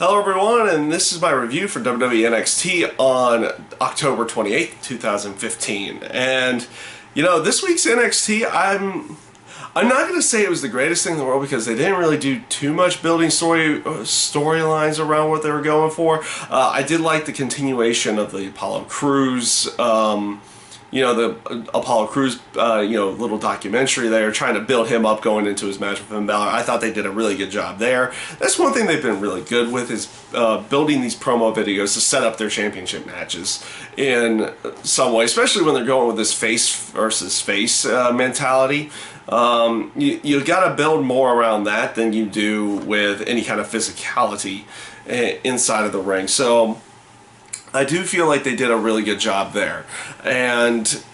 Hello everyone, and this is my review for WWE NXT on October 28th, 2015. And, this week's NXT, I'm not going to say it was the greatest thing in the world because they didn't really do too much building storylines around what they were going for. I did like the continuation of the Apollo Crews, the Apollo Crews, little documentary there, trying to build him up going into his match with Finn Balor. I thought they did a really good job there. That's one thing they've been really good with is building these promo videos to set up their championship matches in some way, especially when they're going with this face versus face mentality. You got to build more around that than you do with any kind of physicality inside of the ring. So I do feel like they did a really good job there, and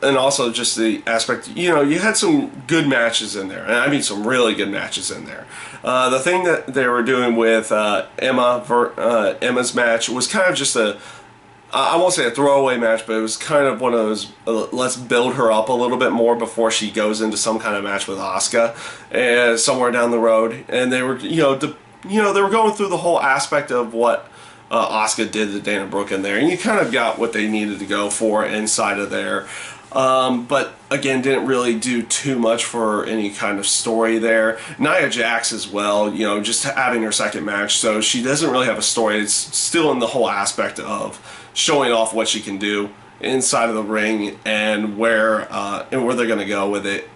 also just the aspect, you had some good matches in there, and I mean some really good matches in there. The thing that they were doing with Emma's match was kind of just I won't say a throwaway match, but it was kind of one of those, let's build her up a little bit more before she goes into some kind of match with Asuka somewhere down the road. And they were, they were going through the whole aspect of what Asuka did to Dana Brooke in there, and you kind of got what they needed to go for inside of there. But again, didn't really do too much for any kind of story there. Nia Jax as well, just having her second match, so she doesn't really have a story. It's still in the whole aspect of showing off what she can do inside of the ring and where they're going to go with it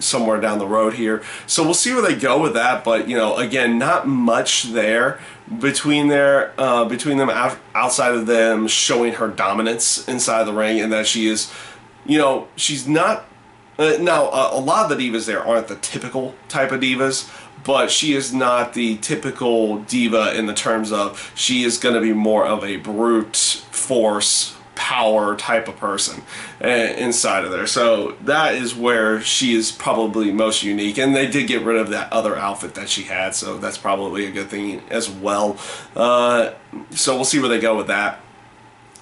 somewhere down the road here. So we'll see where they go with that. But again, not much there between them outside of them showing her dominance inside the ring, and that she is, she's not. Now a lot of the divas there aren't the typical type of divas, but she is not the typical diva in the terms of she is going to be more of a brute force power type of person inside of there. So that is where she is probably most unique, and they did get rid of that other outfit that she had, so that's probably a good thing as well. So we'll see where they go with that.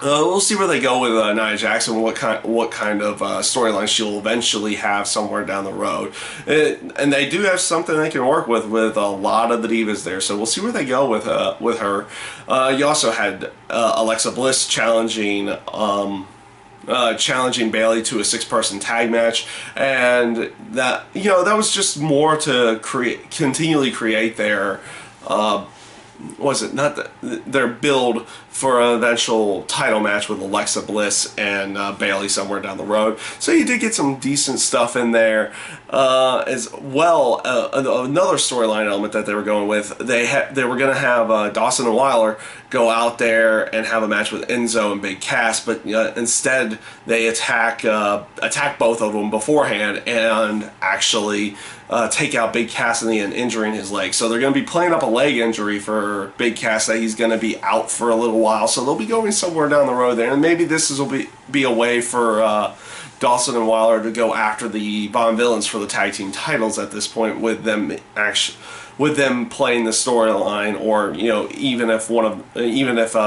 We'll see where they go with Nia Jax and what kind of storyline she'll eventually have somewhere down the road. And they do have something they can work with a lot of the divas there. So we'll see where they go with her. You also had Alexa Bliss challenging Bayley to a 6-person tag match, and that that was just more to continually create their their build for an eventual title match with Alexa Bliss and Bayley somewhere down the road. So you did get some decent stuff in there as well. Another storyline element that they were going with, they were going to have Dawson and Wilder go out there and have a match with Enzo and Big Cass, but instead they attack both of them beforehand and actually take out Big Cass in the end, injuring his leg. So they're going to be playing up a leg injury for Big Cass, that he's going to be out for a little while. So they'll be going somewhere down the road there, and maybe this will be a way for Dawson and Wilder to go after the Von Villains for the tag team titles at this point, with them playing the storyline, or even if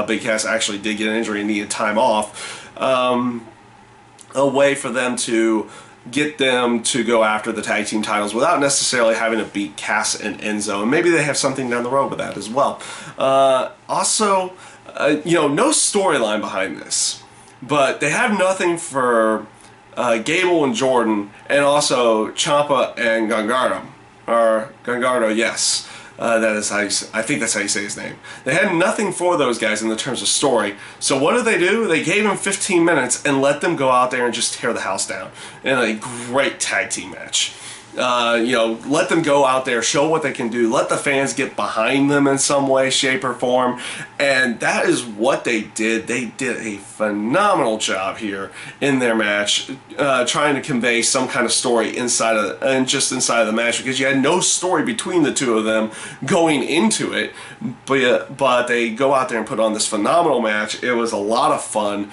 Big Cass actually did get an injury and needed time off, a way for them to get them to go after the tag team titles without necessarily having to beat Cass and Enzo, and maybe they have something down the road with that as well. Also, no storyline behind this, but they have nothing for Gable and Jordan, and also Ciampa and Gangardo, yes. That is I think that's how you say his name. They had nothing for those guys in the terms of story. So what did they do? They gave them 15 minutes and let them go out there and just tear the house down in a great tag team match. Let them go out there, show what they can do, let the fans get behind them in some way, shape, or form, and that is what they did. They did a phenomenal job here in their match, trying to convey some kind of story inside of the match, because you had no story between the two of them going into it, but they go out there and put on this phenomenal match. It was a lot of fun,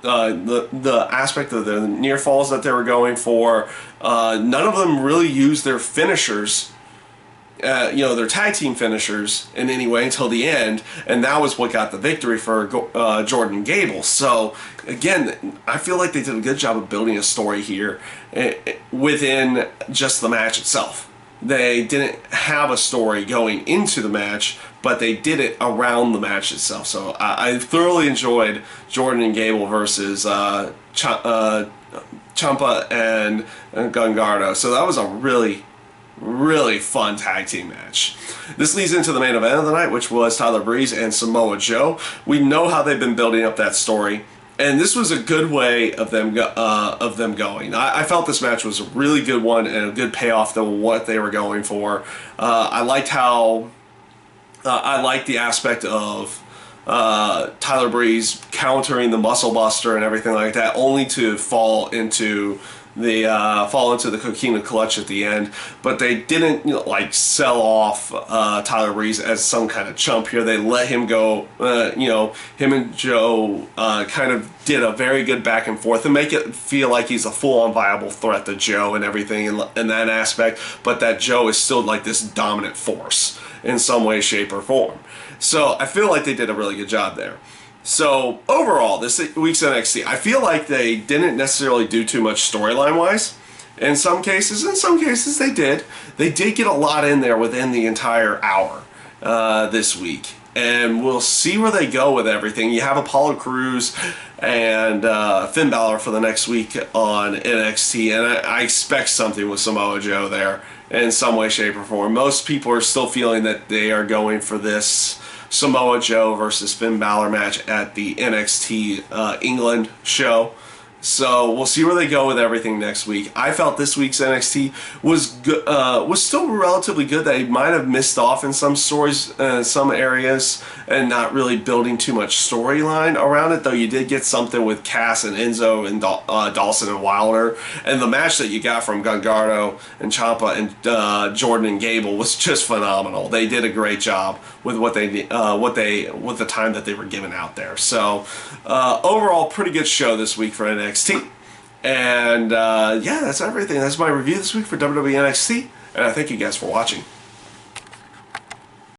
the aspect of the near falls that they were going for. None of them really used their finishers, their tag team finishers in any way until the end, and that was what got the victory for Jordan and Gable. So again, I feel like they did a good job of building a story here within just the match itself. they didn't have a story going into the match, but they did it around the match itself. So I thoroughly enjoyed Jordan and Gable versus Ciampa and Gungardo. So that was a really fun tag team match. This leads into the main event of the night, which was Tyler Breeze and Samoa Joe. We know how they've been building up that story, and this was a good way of them going. I felt this match was a really good one and a good payoff to what they were going for. I liked the aspect of Tyler Breeze countering the Muscle Buster and everything like that, only to fall into the Coquina Clutch at the end. But they didn't like sell off Tyler Breeze as some kind of chump here. They let him go. Him and Joe kind of did a very good back and forth and make it feel like he's a full-on viable threat to Joe and everything in that aspect, but that Joe is still like this dominant force in some way, shape, or form. So I feel like they did a really good job there. So overall, this week's NXT, I feel like they didn't necessarily do too much storyline-wise. In some cases they did. They did get a lot in there within the entire hour this week. And we'll see where they go with everything. You have Apollo Crews and Finn Balor for the next week on NXT, and I expect something with Samoa Joe there in some way, shape, or form. Most people are still feeling that they are going for this Samoa Joe versus Finn Balor match at the NXT England show. So we'll see where they go with everything next week. I felt this week's NXT was good, was still relatively good. They might have missed off in some stories, some areas, and not really building too much storyline around it. Though you did get something with Cass and Enzo and Dawson and Wilder, and the match that you got from Gungardo and Ciampa and Jordan and Gable was just phenomenal. They did a great job with with the time that they were given out there. So overall, pretty good show this week for NXT. And yeah, that's everything. That's my review this week for WWE NXT, and I thank you guys for watching.